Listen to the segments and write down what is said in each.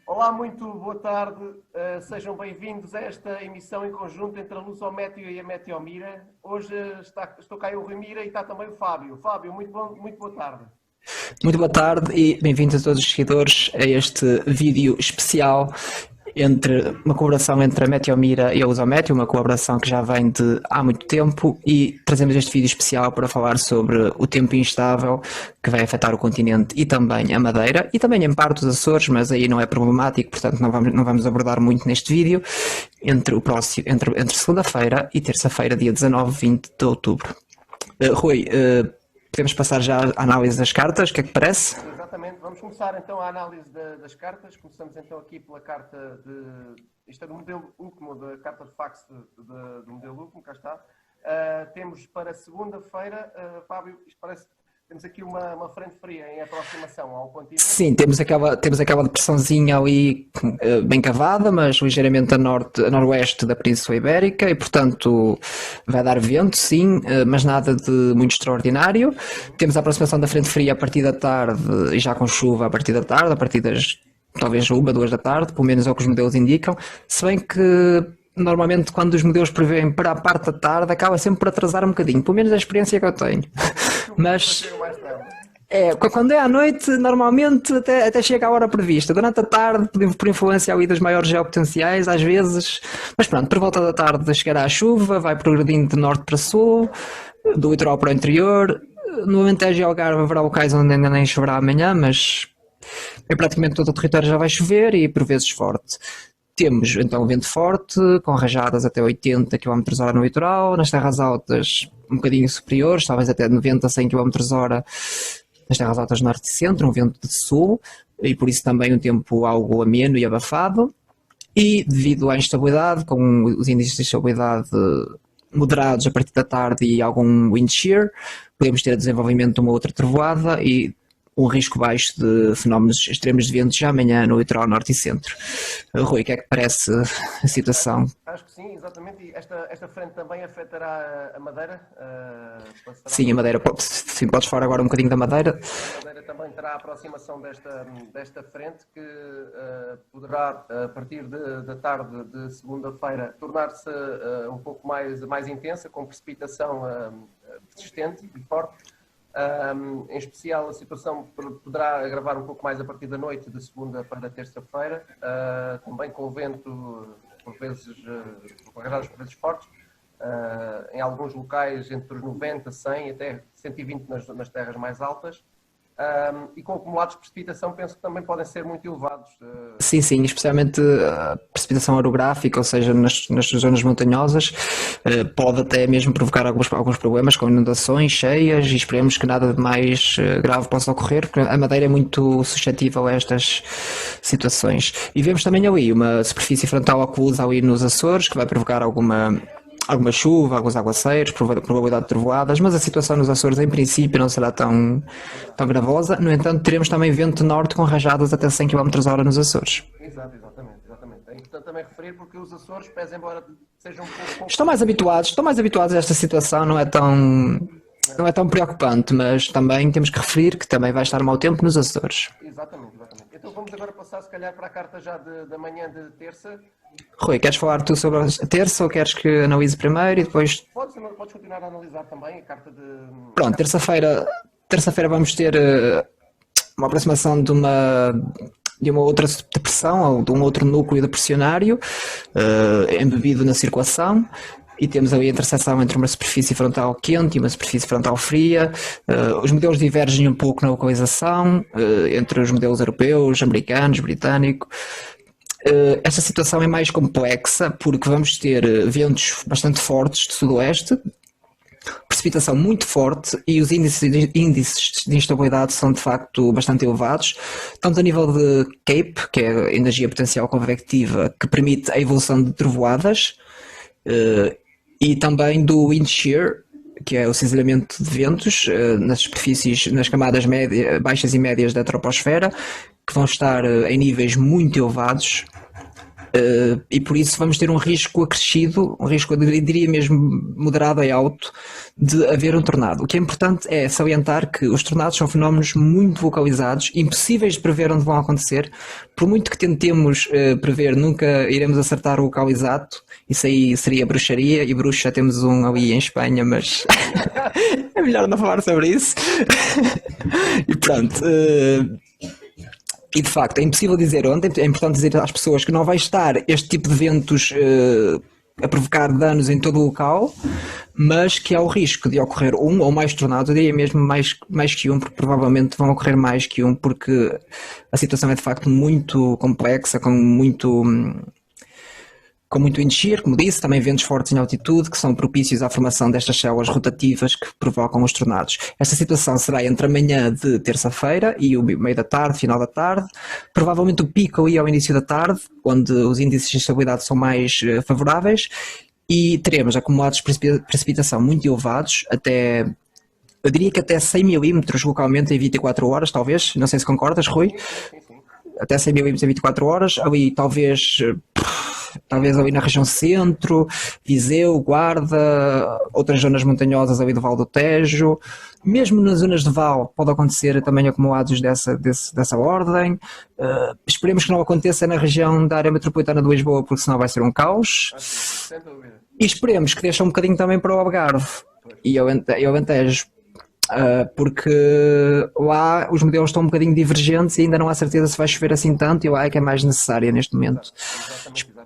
Olá, muito boa tarde. Sejam bem-vindos a esta emissão em conjunto entre a Lusométeo e a Meteomira. Hoje estou cá eu, o Rui Mira, e está também o Fábio. Fábio, muito boa tarde. Muito boa tarde e bem-vindos a todos os seguidores a este vídeo especial entre uma colaboração entre a Meteomira e a Lusométeo, uma colaboração que já vem de há muito tempo, e trazemos este vídeo especial para falar sobre o tempo instável que vai afetar o continente e também a Madeira e também em parte os Açores, mas aí não é problemático, portanto não vamos abordar muito neste vídeo, entre segunda-feira e terça-feira, dia 19 e 20 de outubro. Rui, podemos passar já à análise das cartas, o que é que parece? Exatamente, vamos começar então a análise das cartas. Começamos então aqui pela carta isto é do modelo UCMO, da carta de fax do modelo UCMO, cá está. Temos para segunda-feira, Fábio, isto parece, temos aqui uma frente fria em aproximação ao continente. Sim, temos aquela depressãozinha ali bem cavada, mas ligeiramente a noroeste da Península Ibérica, e portanto vai dar vento, sim, mas nada de muito extraordinário. Temos a aproximação da frente fria a partir da tarde, e já com chuva a partir da tarde, a partir das talvez 1, 2 da tarde, pelo menos é o que os modelos indicam, se bem que normalmente quando os modelos prevêem para a parte da tarde acaba sempre por atrasar um bocadinho, pelo menos a experiência que eu tenho. Mas quando é à noite, normalmente até chega à hora prevista. Durante a tarde, por influência ali das maiores geopotenciais, às vezes. Mas pronto, por volta da tarde chegará a chuva, vai progredindo de norte para sul, do litoral para o interior. No Alentejo e Algarve haverá locais onde ainda nem choverá amanhã, mas em praticamente todo o território já vai chover e por vezes forte. Temos então vento forte, com rajadas até 80 km/h no litoral, nas terras altas um bocadinho superiores, talvez até 90 a 100 km/h nas terras altas norte e centro, um vento de sul, e por isso também um tempo algo ameno e abafado. E devido à instabilidade, com os índices de instabilidade moderados a partir da tarde e algum wind shear, podemos ter desenvolvimento de uma outra trovoada e um risco baixo de fenómenos extremos de vento já amanhã no litoral norte e centro. Rui, o que é que parece a situação? Acho que sim, exatamente. E esta frente também afetará a Madeira? Sim, a Madeira. Sim, podes falar agora um bocadinho da Madeira. A Madeira também terá a aproximação desta frente que poderá, a partir da tarde de segunda-feira, tornar-se um pouco mais intensa, com precipitação persistente e forte. Em especial, a situação poderá agravar um pouco mais a partir da noite de segunda para terça-feira, também com o vento, por vezes, com rajadas por vezes fortes, em alguns locais entre os 90, 100 até 120 nas terras mais altas. E com acumulados de precipitação, penso que também podem ser muito elevados. Sim, especialmente a precipitação orográfica, ou seja, nas zonas montanhosas, pode até mesmo provocar alguns problemas com inundações, cheias, e esperemos que nada de mais grave possa ocorrer, porque a Madeira é muito suscetível a estas situações. E vemos também ali uma superfície frontal aquosa ali nos Açores, que vai provocar alguma chuva, alguns aguaceiros, probabilidade de trovoadas, mas a situação nos Açores em princípio não será tão gravosa. No entanto, teremos também vento norte com rajadas até 100 km/h nos Açores. Exatamente. É importante também referir porque os Açores, pese embora sejam um pouco... Estão mais habituados a esta situação, não é tão preocupante, mas também temos que referir que também vai estar mau tempo nos Açores. Exatamente. Então vamos agora passar, se calhar, para a carta já da manhã de terça. Rui, queres falar tu sobre a terça ou queres que analise primeiro e depois... Podes continuar a analisar também a carta de... Pronto, terça-feira vamos ter uma aproximação de uma outra depressão ou de um outro núcleo depressionário embebido na circulação, e temos ali a interseção entre uma superfície frontal quente e uma superfície frontal fria. Os modelos divergem um pouco na localização entre os modelos europeus, americanos, britânicos. Esta situação é mais complexa porque vamos ter ventos bastante fortes de sudoeste, precipitação muito forte, e os índices de instabilidade são de facto bastante elevados, tanto a nível de CAPE, que é a energia potencial convectiva, que permite a evolução de trovoadas, e também do wind shear, que é o cinzelamento de ventos nas superfícies, nas camadas baixas e médias da troposfera, que vão estar em níveis muito elevados. E por isso vamos ter um risco acrescido, um risco, eu diria mesmo moderado e alto, de haver um tornado. O que é importante é salientar que os tornados são fenómenos muito localizados, impossíveis de prever onde vão acontecer. Por muito que tentemos prever, nunca iremos acertar o local exato. Isso aí seria bruxaria, e bruxo já temos um ali em Espanha, mas é melhor não falar sobre isso. E pronto. E de facto é impossível dizer onde, é importante dizer às pessoas que não vai estar este tipo de ventos a provocar danos em todo o local, mas que há o risco de ocorrer um ou mais tornados, eu diria mesmo mais que um, porque provavelmente vão ocorrer mais que um, porque a situação é de facto muito complexa, com muito encher, como disse, também ventos fortes em altitude, que são propícios à formação destas células rotativas que provocam os tornados. Esta situação será entre a manhã de terça-feira e o meio da tarde, final da tarde, provavelmente o pico ali ao início da tarde, onde os índices de instabilidade são mais favoráveis, e teremos acumulados de precipitação muito elevados, eu diria que até 100 milímetros localmente em 24 horas, talvez, não sei se concordas, Rui? Sim. Até 100 milímetros em 24 horas, ali talvez ali na região centro, Viseu, Guarda, outras zonas montanhosas ali do Vale do Tejo, mesmo nas zonas de Val pode acontecer também acumulados dessa ordem. Esperemos que não aconteça na região da área metropolitana de Lisboa, porque senão vai ser um caos. Sem dúvida. E esperemos que deixe um bocadinho também para o Algarve e ao Alentejo. Porque lá os modelos estão um bocadinho divergentes e ainda não há certeza se vai chover assim tanto, e lá é que é mais necessária neste momento. Exatamente.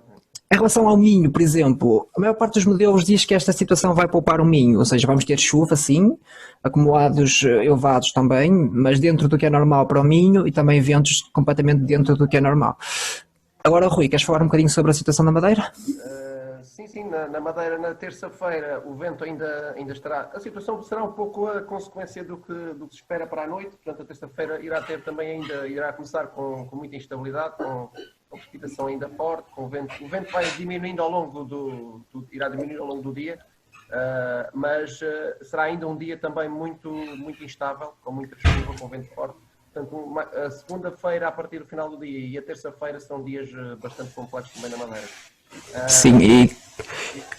Em relação ao Minho, por exemplo, a maior parte dos modelos diz que esta situação vai poupar o Minho, ou seja, vamos ter chuva sim, acumulados elevados também, mas dentro do que é normal para o Minho, e também ventos completamente dentro do que é normal. Agora, Rui, queres falar um bocadinho sobre a situação da Madeira? Sim, na Madeira, na terça-feira, o vento ainda estará. A situação será um pouco a consequência do que se espera para a noite. Portanto, a terça-feira irá começar com muita instabilidade, com precipitação ainda forte, com o vento. O vento vai diminuindo ao longo irá diminuir ao longo do dia, mas será ainda um dia também muito instável, com muita chuva, com vento forte. Portanto, a segunda-feira, a partir do final do dia, e a terça-feira são dias bastante complexos também na Madeira. Sim, e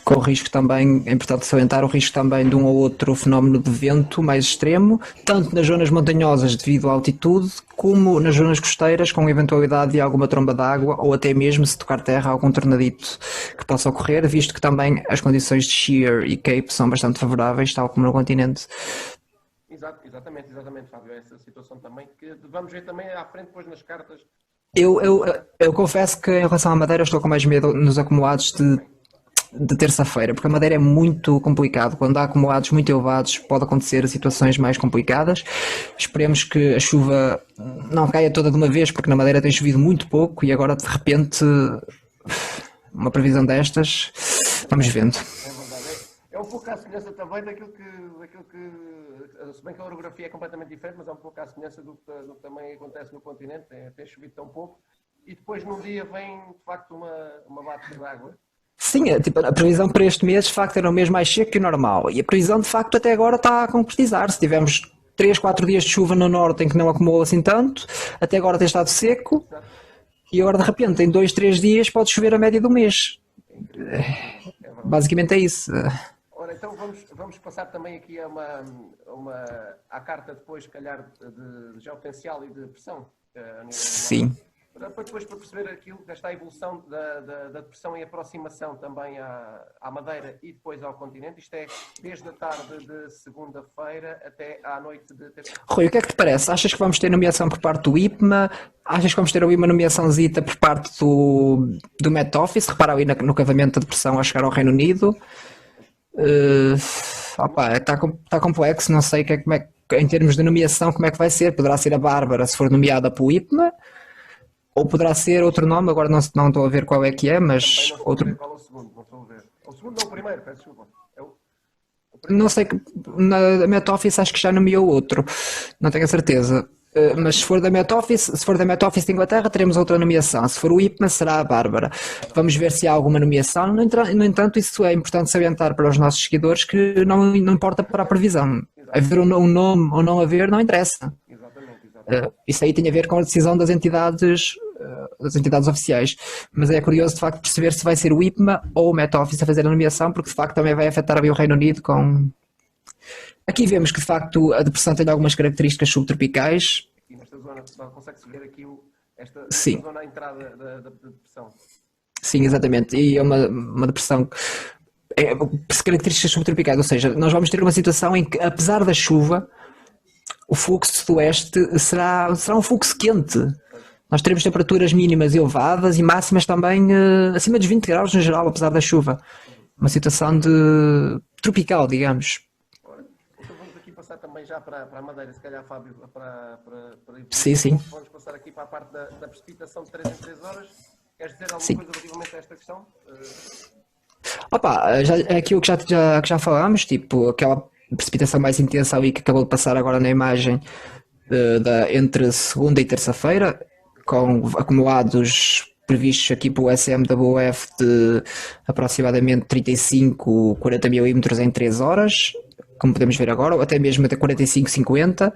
com o risco também, é importante salientar o risco também de um ou outro fenómeno de vento mais extremo, tanto nas zonas montanhosas devido à altitude, como nas zonas costeiras com eventualidade de alguma tromba d'água, ou até mesmo se tocar terra algum tornadito que possa ocorrer, visto que também as condições de shear e cape são bastante favoráveis, tal como no continente. Exatamente, Fábio, essa situação também, que vamos ver também à frente depois nas cartas. Eu confesso que em relação à Madeira eu estou com mais medo nos acumulados de terça-feira, porque a Madeira é muito complicado. Quando há acumulados muito elevados pode acontecer situações mais complicadas. Esperemos que a chuva não caia toda de uma vez, porque na Madeira tem chovido muito pouco e agora de repente uma previsão destas, vamos vendo. É verdade, é um pouco à semelhança também daquilo que, se bem que a orografia é completamente diferente, mas é um pouco à semelhança do que também acontece no continente, tem chovido tão pouco, e depois num dia vem de facto uma bate de água. Sim, a previsão para este mês de facto era o mês mais seco que o normal, e a previsão de facto até agora está a concretizar-se. Tivemos 3, 4 dias de chuva no norte em que não acumulou assim tanto, até agora tem estado seco, e agora de repente em 2, 3 dias pode chover a média do mês. Basicamente é isso. Ora, então vamos passar também aqui à carta depois, se calhar, de geopotencial e de pressão. Sim. Para perceber aquilo, esta evolução da depressão e aproximação também à Madeira e depois ao continente. Isto é desde a tarde de segunda-feira até à noite de terça-feira. Rui, o que é que te parece? Achas que vamos ter nomeação por parte do IPMA? Achas que vamos ter ali uma nomeaçãozita por parte do Met Office? Repara ali no cavamento da depressão a chegar ao Reino Unido. Está complexo, não sei em termos de nomeação como é que vai ser. Poderá ser a Bárbara se for nomeada para o IPMA, ou poderá ser outro nome, agora não estou a ver qual é que é, mas não outro. Qual é o segundo? Não estou a ver. O segundo não, o primeiro, peço desculpa. Não sei, na Met Office acho que já nomeou outro, não tenho a certeza. Mas se for da Met Office de Inglaterra, teremos outra nomeação. Se for o IPMA, será a Bárbara. Vamos ver se há alguma nomeação. No entanto, isso é importante salientar para os nossos seguidores que não importa para a previsão. Haver um nome ou não haver, não interessa. Exatamente. Isso aí tem a ver com a decisão das entidades das entidades oficiais. Mas é curioso de facto perceber se vai ser o IPMA ou o Met Office a fazer a nomeação, porque de facto também vai afetar o Reino Unido com... Aqui vemos que de facto a depressão tem algumas características subtropicais. Aqui nesta zona, só consegue-se ver aqui esta Sim. zona à entrada da depressão. Sim, exatamente. E é uma depressão características subtropicais, ou seja, nós vamos ter uma situação em que, apesar da chuva, o fluxo sudoeste será um fluxo quente. Nós teremos temperaturas mínimas elevadas e máximas também acima dos 20 graus no geral, apesar da chuva. Uma situação tropical, digamos. Então vamos aqui passar também já para a Madeira, se calhar, Fábio, para Sim. Vamos passar aqui para a parte da precipitação de 3 em 3 horas. Queres dizer alguma coisa relativamente a esta questão? Opa, é aquilo que já falámos, tipo, aquela precipitação mais intensa ali que acabou de passar agora na imagem entre segunda e terça-feira, com acumulados previstos aqui pelo SMWF de aproximadamente 35, 40 milímetros em 3 horas, como podemos ver agora, ou até mesmo até 45, 50.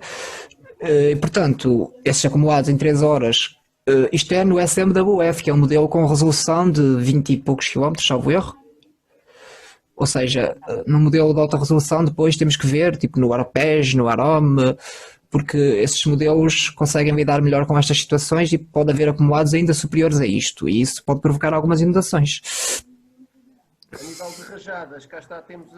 E, portanto, esses acumulados em 3 horas, isto é no SMWF, que é um modelo com resolução de 20 e poucos quilómetros, salvo erro. Ou seja, no modelo de alta resolução depois temos que ver, tipo no ARPEG, no AROM, porque esses modelos conseguem lidar melhor com estas situações e pode haver acumulados ainda superiores a isto, e isso pode provocar algumas inundações. A nível de rajadas, cá está, temos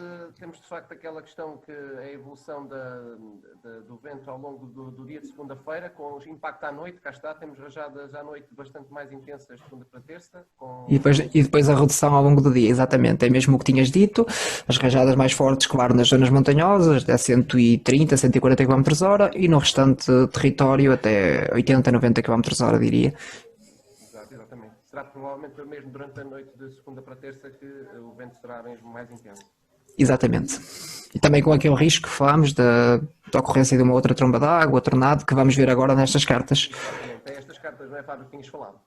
de facto aquela questão que é a evolução do vento ao longo do dia de segunda-feira, com o impacto à noite, cá está, temos rajadas à noite bastante mais intensas de segunda para terça. E depois a redução ao longo do dia, exatamente, é mesmo o que tinhas dito, as rajadas mais fortes, claro, nas zonas montanhosas, até 130, 140 km/h, e no restante território até 80, 90 km/h, diria. Exatamente. Será provavelmente mesmo durante a noite de segunda para terça que o vento será mesmo mais intenso. Exatamente. E também com aquele risco que falámos da ocorrência de uma outra tromba d'água, tornado, que vamos ver agora nestas cartas. Exatamente. É estas cartas, não é, Fábio, que tinhas falado?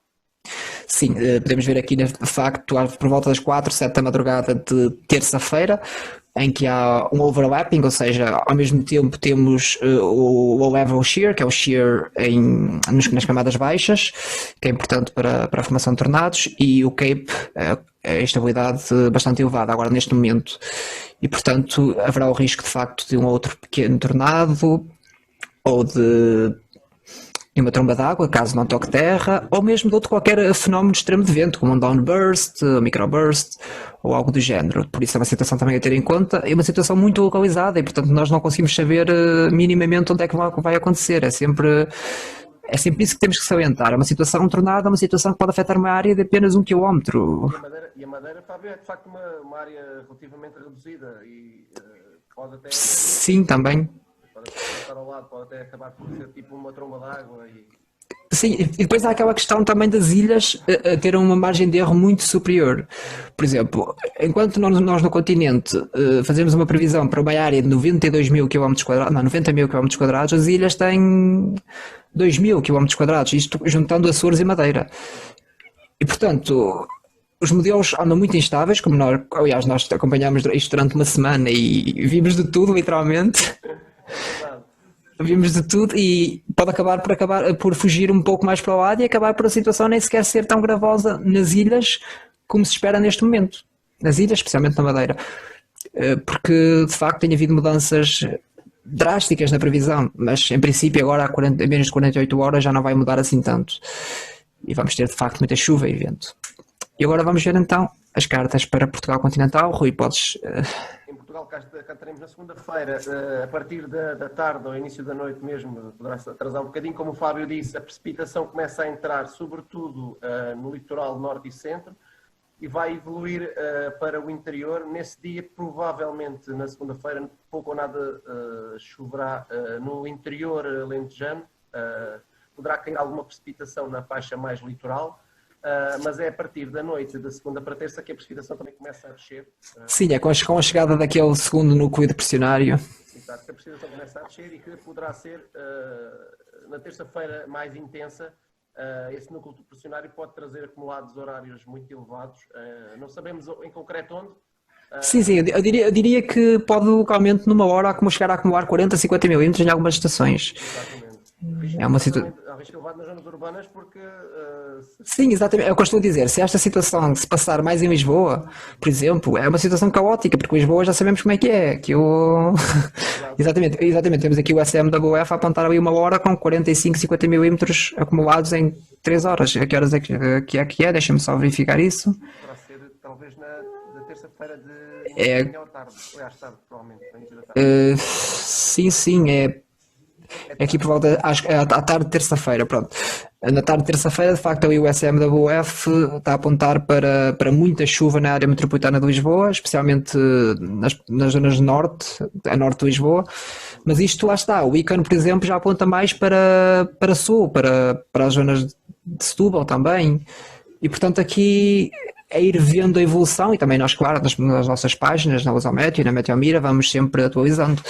Sim, podemos ver aqui de facto por volta das 4, 7 da madrugada de terça-feira, em que há um overlapping, ou seja, ao mesmo tempo temos o low level shear, que é o shear nas camadas baixas, que é importante para a formação de tornados, e o cape, a estabilidade bastante elevada agora neste momento. E portanto haverá o risco de facto de um outro pequeno tornado, ou de uma tromba d'água, caso não toque terra, ou mesmo de outro qualquer fenómeno de extremo de vento, como um downburst, um microburst, ou algo do género. Por isso é uma situação também a ter em conta, é uma situação muito localizada, e portanto nós não conseguimos saber minimamente onde é que vai acontecer. É sempre isso que temos que salientar. É uma situação tornada, uma situação que pode afetar uma área de apenas 1 km. E a Madeira, Fábio, é de facto uma área relativamente reduzida e pode até... Sim, também. Pode estar ao lado, pode até acabar por ser tipo uma tromba d'água e... Sim, e depois há aquela questão também das ilhas ter uma margem de erro muito superior. Por exemplo, enquanto nós no continente fazemos uma previsão para uma área de 92 mil km², não, 90 mil km², as ilhas têm 2 mil km², isto juntando Açores e Madeira. E portanto, os modelos andam muito instáveis, como aliás, nós acompanhámos isto durante uma semana e vimos de tudo, literalmente. Vimos de tudo e pode acabar por fugir um pouco mais para o lado e acabar por a situação nem sequer ser tão gravosa nas ilhas como se espera neste momento. Nas ilhas, especialmente na Madeira. Porque de facto tem havido mudanças drásticas na previsão, mas em princípio agora em menos de 48 horas já não vai mudar assim tanto. E vamos ter de facto muita chuva e vento. E agora vamos ver então as cartas para Portugal continental. Rui, podes... Em Portugal cá estaremos na segunda-feira, a partir da tarde ou início da noite mesmo, poderá atrasar um bocadinho, como o Fábio disse, a precipitação começa a entrar sobretudo no litoral norte e centro e vai evoluir para o interior. Nesse dia, provavelmente na segunda-feira, pouco ou nada choverá no interior alentejano, poderá cair alguma precipitação na faixa mais litoral. Mas é a partir da noite de segunda para terça que a precipitação também começa a descer. Sim, é com a chegada daquele segundo núcleo depressionário. Exato, que a precipitação começa a descer e que poderá ser na terça-feira mais intensa. Esse núcleo depressionário pode trazer acumulados horários muito elevados. Não sabemos em concreto onde. Sim, eu diria que pode localmente numa hora chegar a acumular 40, 50 milímetros em algumas estações. Exatamente. É uma situação. Risco elevado nas zonas urbanas porque Sim, exatamente. É o que eu estou a dizer. Se esta situação se passar mais em Lisboa, por exemplo, é uma situação caótica, porque Lisboa já sabemos como é que é. Que o... exatamente, exatamente. Temos aqui o SMWF a apontar ali uma hora com 45, 50 milímetros acumulados em 3 horas. A que horas é que é? Deixa-me só verificar isso. poderá ser talvez na terça-feira de É, manhã ou tarde. Aliás, tarde, provavelmente, no início da tarde. sim, sim, é aqui por volta, acho que é à tarde de terça-feira, pronto. Na tarde de terça-feira, de facto, ali o SMWF está a apontar para muita chuva na área metropolitana de Lisboa, especialmente nas zonas norte, a norte de Lisboa. Mas isto lá está, o ICAN, por exemplo, já aponta mais para sul, para as zonas de Setúbal também. E portanto aqui é ir vendo a evolução e também nós, claro, nas nossas páginas, na Lusometeo e na Meteomira, vamos sempre atualizando.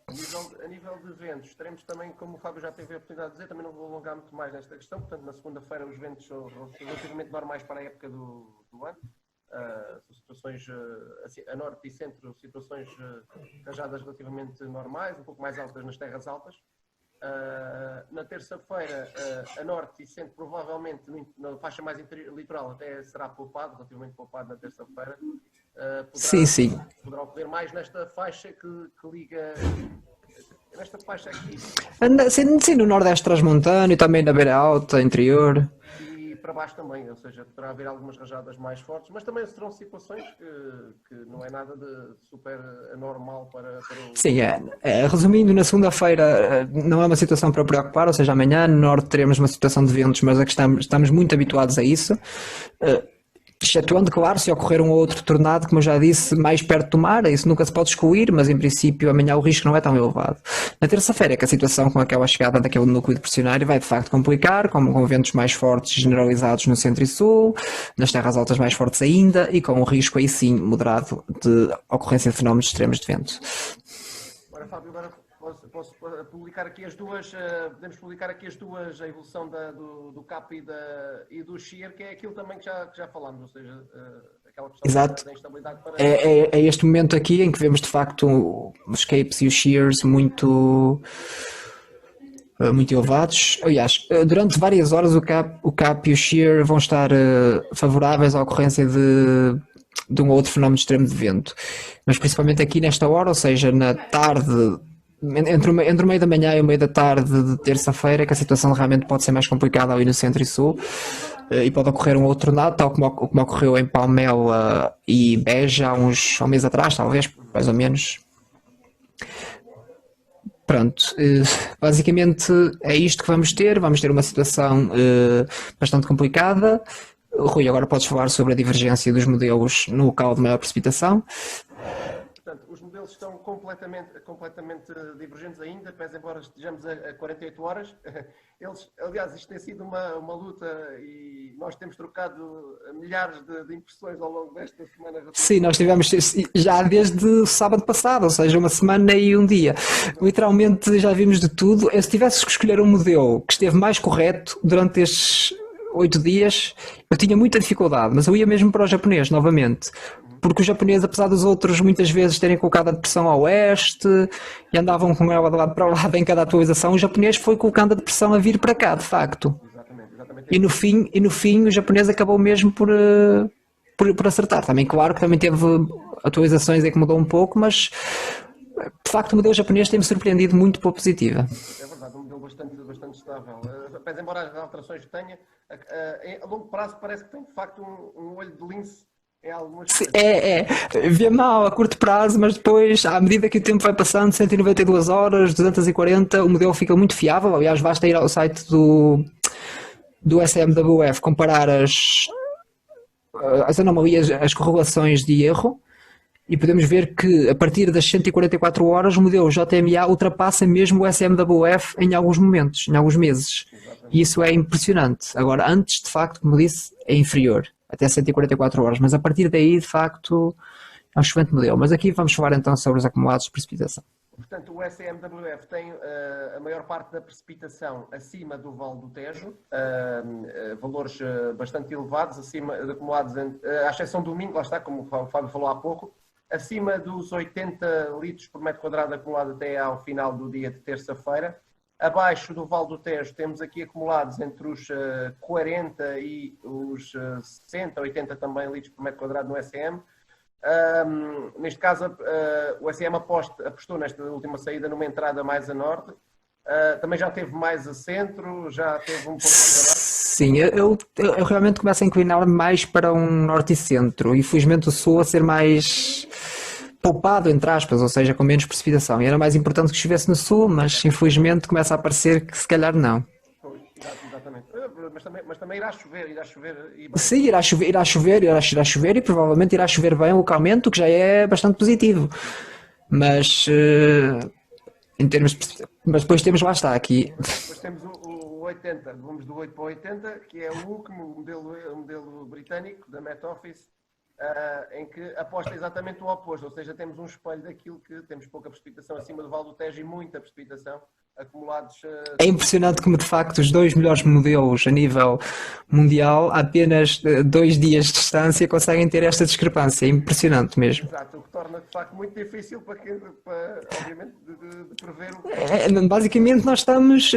A nível de ventos, teremos também, como o Fábio já teve a oportunidade de dizer, também não vou alongar muito mais nesta questão, portanto, na segunda-feira os ventos são relativamente normais para a época do ano. Situações a norte e centro, situações rajadas relativamente normais, um pouco mais altas nas terras altas. Na terça-feira, a norte e centro, provavelmente na faixa mais litoral, até será poupado, relativamente poupado na terça-feira. Sim, sim. Poderá ocorrer mais nesta faixa que liga. Nesta faixa aqui. Sim, no Nordeste Transmontano e também na Beira Alta, interior. E para baixo também, ou seja, poderá haver algumas rajadas mais fortes, mas também serão situações que não é nada de super anormal para o. Sim, resumindo, na segunda-feira não é uma situação para preocupar, ou seja, amanhã no Norte teremos uma situação de ventos, mas é que estamos muito habituados a isso. Excetuando, claro, se ocorrer um ou outro tornado, como eu já disse, mais perto do mar, isso nunca se pode excluir, mas em princípio amanhã o risco não é tão elevado. Na terça-feira é que a situação com aquela chegada daquele núcleo depressionário vai de facto complicar, com ventos mais fortes generalizados no centro e sul, nas terras altas mais fortes ainda, e com o risco aí sim moderado de ocorrência de fenómenos extremos de vento. Agora, Fábio, posso publicar aqui as duas, podemos publicar aqui as duas, a evolução do CAP e do Shear, que é aquilo também que já falámos, ou seja, aquela questão Exato. da instabilidade para. É este momento aqui em que vemos de facto os capes e os shears muito elevados. Aliás, durante várias horas o cap e o shear vão estar favoráveis à ocorrência de um outro fenómeno extremo de vento. Mas principalmente aqui nesta hora, ou seja, na tarde, entre o meio da manhã e o meio da tarde de terça-feira, que a situação realmente pode ser mais complicada ali no centro e sul, e pode ocorrer um outro tornado, tal como ocorreu em Palmela e Beja há um mês atrás, talvez, mais ou menos. Pronto, basicamente é isto que vamos ter uma situação bastante complicada. Rui, agora podes falar sobre a divergência dos modelos no local de maior precipitação. Portanto, os modelos estão completamente divergentes ainda, pese embora estejamos a 48 horas. Aliás, isto tem sido uma luta e nós temos trocado milhares de impressões ao longo desta semana. Sim, nós tivemos já desde o sábado passado, ou seja, uma semana e um dia. Literalmente já vimos de tudo. Se tivesses que escolher um modelo que esteve mais correto durante estes 8 dias, eu tinha muita dificuldade, mas eu ia mesmo para o japonês novamente. Porque os japoneses, apesar dos outros muitas vezes terem colocado a depressão a oeste e andavam com ela de lado para lado em cada atualização, o japonês foi colocando a depressão a vir para cá, de facto. Exatamente. E no fim o japonês acabou mesmo por acertar. Também, claro que também teve atualizações em que mudou um pouco, mas de facto o modelo japonês tem-me surpreendido muito pela positiva. É verdade, um modelo bastante estável. Pese embora as alterações que tenha, a longo prazo parece que tem de facto um olho de lince. Vê mal a curto prazo, mas depois, à medida que o tempo vai passando, 192 horas, 240, o modelo fica muito fiável. Aliás, basta ir ao site do SMWF, comparar as anomalias, as correlações de erro, e podemos ver que a partir das 144 horas o modelo JMA ultrapassa mesmo o SMWF em alguns momentos, em alguns meses. E isso é impressionante. Agora, antes, de facto, como disse, é inferior, até 144 horas, mas a partir daí, de facto, é um excelente modelo. Mas aqui vamos falar então sobre os acumulados de precipitação. Portanto, o SMWF tem a maior parte da precipitação acima do Vale do Tejo, valores bastante elevados, acima de acumulados, à exceção do domingo, lá está, como o Fábio falou há pouco, acima dos 80 litros por metro quadrado acumulado até ao final do dia de terça-feira. abaixo do Vale do Tejo temos aqui acumulados entre os 40 e os 60, 80 também litros por metro quadrado no SM. Neste caso, o SM apostou nesta última saída numa entrada mais a norte. Também já teve mais a centro, já teve um pouco mais a norte. Sim, eu realmente começo a inclinar mais para um norte e centro. Infelizmente o sul a ser mais poupado, entre aspas, ou seja, com menos precipitação. E era mais importante que chovesse no sul, mas infelizmente começa a parecer que se calhar não. Pois, exatamente. Mas também irá chover e bem. Sim, irá chover e provavelmente irá chover bem localmente, o que já é bastante positivo. Mas em termos de mas depois temos, lá está, aqui. Depois temos o 80, vamos do 8 para o 80, que é o último modelo britânico da Met Office, em que aposta exatamente o oposto, ou seja, temos um espelho daquilo que temos pouca precipitação acima do Vale do Tejo e muita precipitação acumulados. É impressionante como de facto os dois melhores modelos a nível mundial, a apenas 2 dias de distância, conseguem ter esta discrepância. É impressionante mesmo. Exato, o que torna de facto muito difícil obviamente, de prever o que Basicamente nós estamos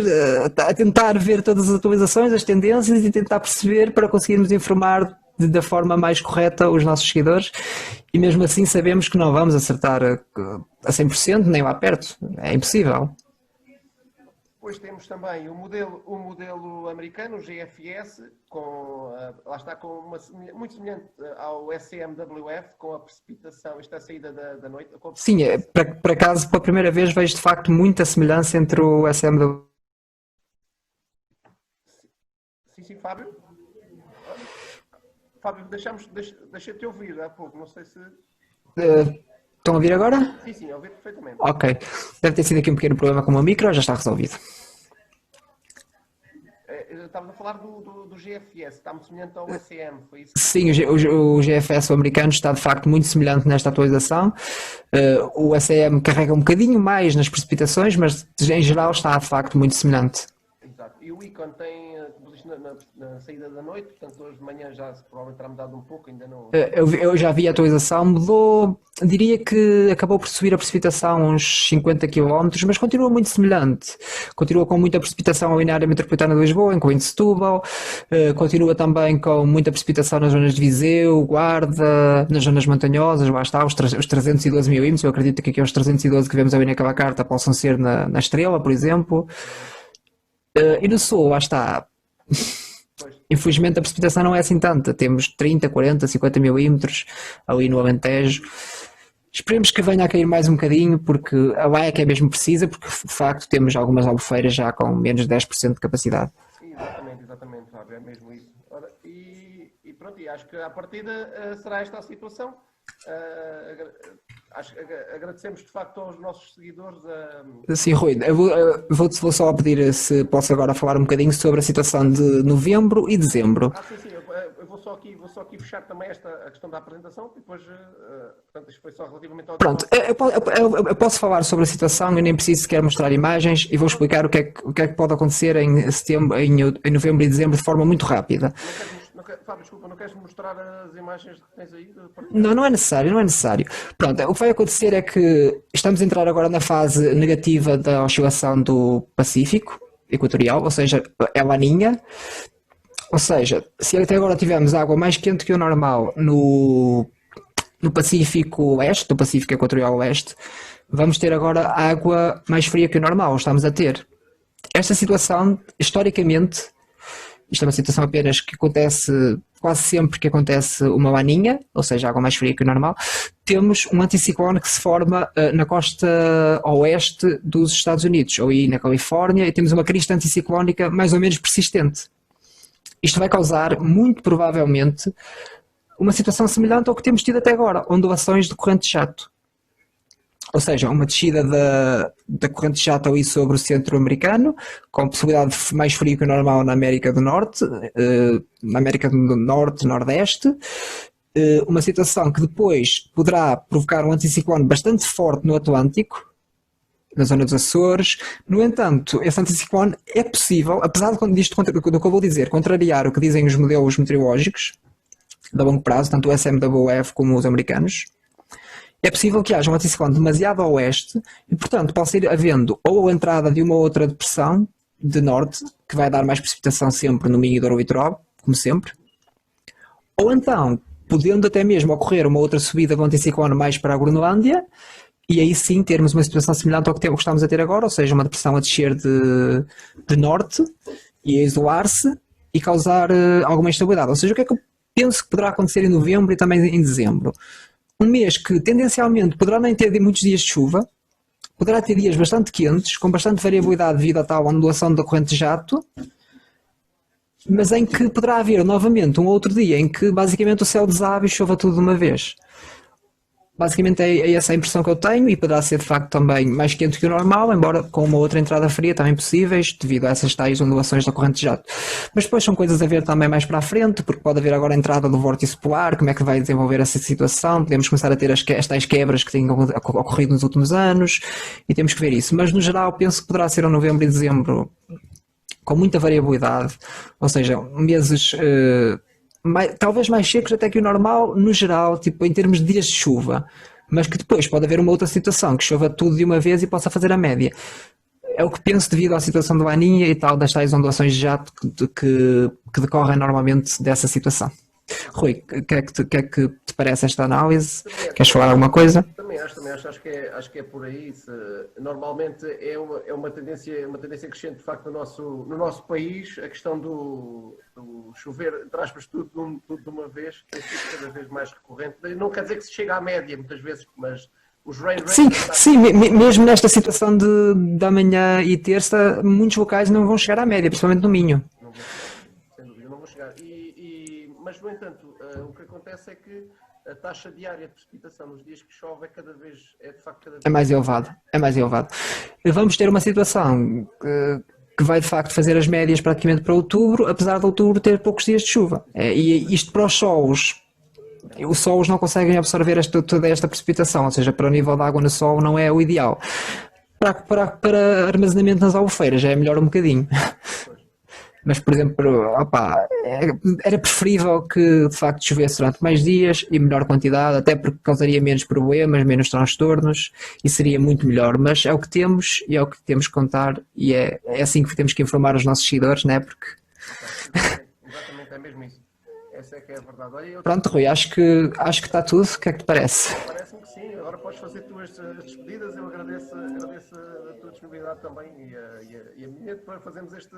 a tentar ver todas as atualizações, as tendências e tentar perceber para conseguirmos informar da forma mais correta os nossos seguidores, e mesmo assim sabemos que não vamos acertar a 100%, nem lá perto. É impossível. Depois temos também o modelo americano, o GFS, lá está, muito semelhante ao SMWF, com a precipitação, esta saída da noite. Sim, por acaso, pela primeira vez vejo de facto muita semelhança entre o SMWF. Sim, Fábio? Fábio, deixei-te ouvir há pouco, não sei se... Estão a ouvir agora? Sim, ouvi perfeitamente. Ok. Deve ter sido aqui um pequeno problema com o meu micro, já está resolvido. Estavas a falar do GFS, está muito semelhante ao SM, foi isso? Sim, o GFS americano está de facto muito semelhante nesta atualização. O SM carrega um bocadinho mais nas precipitações, mas em geral está de facto muito semelhante. Exato. E o Icon tem na saída da noite, portanto hoje de manhã já provavelmente terá mudado um pouco, ainda não... Eu já vi a atualização, mudou, diria que acabou por subir a precipitação uns 50 km, mas continua muito semelhante. Continua com muita precipitação ali na área metropolitana de Lisboa, incluindo Setúbal, continua também com muita precipitação nas zonas de Viseu, Guarda, nas zonas montanhosas, lá está, os 312 milímetros, eu acredito que aqui os 312 que vemos ali naquela carta possam ser na Estrela, por exemplo. E no Sul, lá está... Infelizmente a precipitação não é assim tanta, temos 30, 40, 50 milímetros ali no Alentejo. Esperemos que venha a cair mais um bocadinho, porque lá é que é mesmo precisa, porque de facto temos algumas albufeiras já com menos de 10% de capacidade. Exatamente, Fábio, é mesmo isso. Ora, e pronto, e acho que à partida será esta a situação. Agradecemos de facto aos nossos seguidores. Sim, Rui, eu vou só pedir se posso agora falar um bocadinho sobre a situação de novembro e dezembro. Sim, eu vou só aqui fechar também a questão da apresentação, e depois, portanto, isto foi só relativamente ao... Pronto, eu posso falar sobre a situação, eu nem preciso sequer mostrar imagens e vou explicar o que é que pode acontecer em setembro, em novembro e dezembro de forma muito rápida. Fábio, desculpa, não queres mostrar as imagens que tens aí? Não é necessário. Pronto, o que vai acontecer é que estamos a entrar agora na fase negativa da oscilação do Pacífico Equatorial, ou seja, é laninha. Ou seja, se até agora tivemos água mais quente que o normal no Pacífico Oeste, do Pacífico Equatorial Oeste, vamos ter agora água mais fria que o normal, estamos a ter. Esta situação, historicamente, isto é uma situação apenas que acontece quase sempre que acontece uma laninha, ou seja, água mais fria que o normal, temos um anticiclone que se forma na costa oeste dos Estados Unidos, ou aí na Califórnia, e temos uma crista anticiclónica mais ou menos persistente. Isto vai causar, muito provavelmente, uma situação semelhante ao que temos tido até agora, ondulações de corrente de jato. Ou seja, uma descida da corrente de jato ali sobre o centro americano, com possibilidade de mais frio que o normal na América do Norte, Nordeste, uma situação que depois poderá provocar um anticiclone bastante forte no Atlântico, na zona dos Açores. No entanto, esse anticiclone é possível, apesar do que eu vou dizer, contrariar o que dizem os modelos meteorológicos, de longo prazo, tanto o SMWF como os americanos, é possível que haja um anticiclone demasiado a oeste e, portanto, possa ir havendo ou a entrada de uma outra depressão de norte, que vai dar mais precipitação sempre no Minho e Douro Litoral, como sempre, ou então, podendo até mesmo ocorrer uma outra subida do anticiclone mais para a Groenlândia, e aí sim termos uma situação semelhante ao que estamos a ter agora, ou seja, uma depressão a descer de norte e a isolar-se e causar alguma instabilidade. Ou seja, o que é que eu penso que poderá acontecer em novembro e também em dezembro? Um mês que tendencialmente poderá nem ter muitos dias de chuva, poderá ter dias bastante quentes, com bastante variabilidade devido à tal ondulação da corrente de jato, mas em que poderá haver novamente um outro dia em que basicamente o céu desabe e chova tudo de uma vez. Basicamente é essa a impressão que eu tenho e poderá ser de facto também mais quente que o normal, embora com uma outra entrada fria também possíveis, devido a essas tais ondulações da corrente de jato. Mas depois são coisas a ver também mais para a frente, porque pode haver agora a entrada do vórtice polar, como é que vai desenvolver essa situação, podemos começar a ter as tais quebras que têm ocorrido nos últimos anos e temos que ver isso. Mas no geral penso que poderá ser um novembro e dezembro com muita variabilidade, ou seja, meses talvez mais secos até que o normal, no geral, tipo, em termos de dias de chuva, mas que depois pode haver uma outra situação, que chova tudo de uma vez e possa fazer a média. É o que penso devido à situação do Laninha e tal, das tais ondulações de jato que decorrem normalmente dessa situação. Rui, o que é que te parece esta análise? Queres falar alguma coisa? Também acho que é por aí. Normalmente é uma tendência crescente, de facto, no nosso país. A questão do chover, entre aspas, tudo de uma vez, tem sido cada vez mais recorrente. Não quer dizer que se chegue à média, muitas vezes, mas os rain rates... Sim, mesmo nesta situação de amanhã e terça, muitos locais não vão chegar à média, principalmente no Minho. Sem dúvida, não vão chegar. Mas, no entanto, o que acontece é que a taxa diária de precipitação nos dias que chove é de facto cada vez mais elevado. É mais elevado. Vamos ter uma situação que vai de facto fazer as médias praticamente para outubro, apesar de outubro ter poucos dias de chuva. E isto para os solos não conseguem absorver toda esta precipitação, ou seja, para o nível de água no solo não é o ideal. Para armazenamento nas albufeiras já é melhor um bocadinho. Mas, por exemplo, era preferível que de facto chovesse durante mais dias e melhor quantidade, até porque causaria menos problemas, menos transtornos e seria muito melhor. Mas é o que temos e é o que temos que contar e é assim que temos que informar os nossos seguidores, não é? Porque... Exatamente, é mesmo isso. Essa é que é a verdade. Olha, Pronto, Rui, acho que está tudo. O que é que te parece? Parece-me que sim. Agora podes fazer tu as despedidas. Eu agradeço a tua disponibilidade também e a minha para fazermos este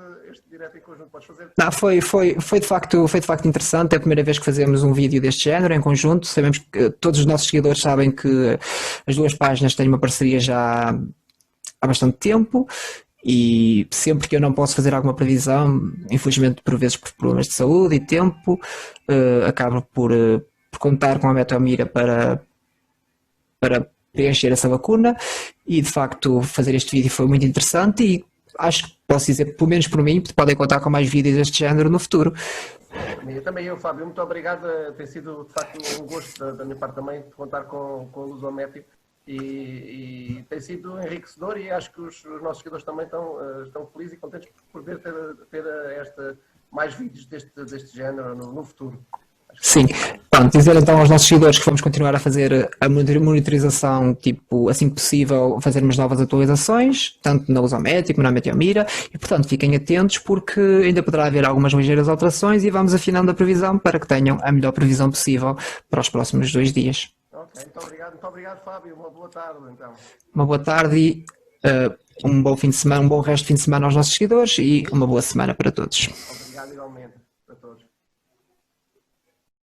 direto em conjunto. Podes fazer? Não, foi de facto interessante. É a primeira vez que fazemos um vídeo deste género em conjunto. Sabemos que todos os nossos seguidores sabem que as duas páginas têm uma parceria já há bastante tempo. E sempre que eu não posso fazer alguma previsão, infelizmente por vezes por problemas de saúde e tempo, acabo por contar com a Meteomira para preencher essa lacuna e de facto fazer este vídeo foi muito interessante e acho que posso dizer, pelo menos por mim, podem contar com mais vídeos deste género no futuro. Também eu, Fábio, muito obrigado. Tem sido de facto um gosto da minha parte também de contar com a Lusométeo. E tem sido enriquecedor e acho que os nossos seguidores também estão felizes e contentes por poder ter mais vídeos deste género no futuro. Sim, pronto, dizer então aos nossos seguidores que vamos continuar a fazer a monitorização, tipo, assim que possível, fazermos novas atualizações, tanto na Lusométeo como na Meteomira, e portanto fiquem atentos porque ainda poderá haver algumas ligeiras alterações e vamos afinando a previsão para que tenham a melhor previsão possível para os próximos 2 dias. Ok, muito obrigado, Fábio. Uma boa tarde, então. Uma boa tarde e um bom fim de semana, um bom resto de fim de semana aos nossos seguidores e uma boa semana para todos. Obrigado igualmente.